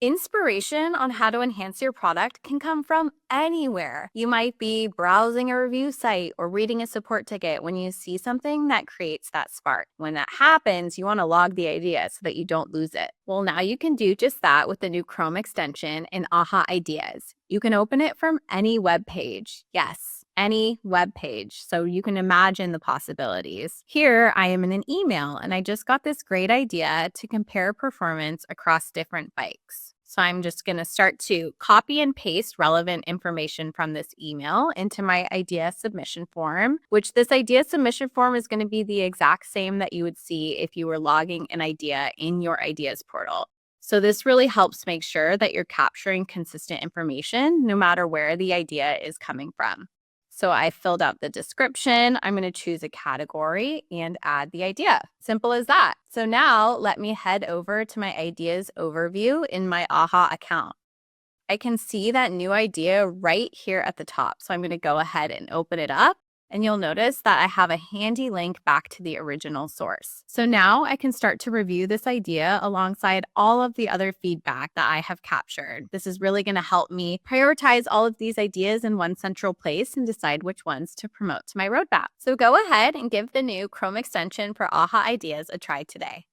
Inspiration on how to enhance your product can come from anywhere. You might be browsing a review site or reading a support ticket when you see something that creates that spark. When that happens, you want to log the idea so that you don't lose it. Well, now you can do just that with the new Chrome extension in Aha Ideas. You can open it from any web page. Yes, any web page. So you can imagine the possibilities. Here, I am in an email and I just got this great idea to compare performance across different bikes. So I'm just going to start to copy and paste relevant information from this email into my idea submission form, which this idea submission form is going to be the exact same that you would see if you were logging an idea in your ideas portal. So this really helps make sure that you're capturing consistent information no matter where the idea is coming from. So I filled out the description. I'm going to choose a category and add the idea. Simple as that. So now let me head over to my ideas overview in my Aha account. I can see that new idea right here at the top. So I'm going to go ahead and open it up. And you'll notice that I have a handy link back to the original source. So now I can start to review this idea alongside all of the other feedback that I have captured. This is really going to help me prioritize all of these ideas in one central place and decide which ones to promote to my roadmap. So go ahead and give the new Chrome extension for Aha Ideas a try today.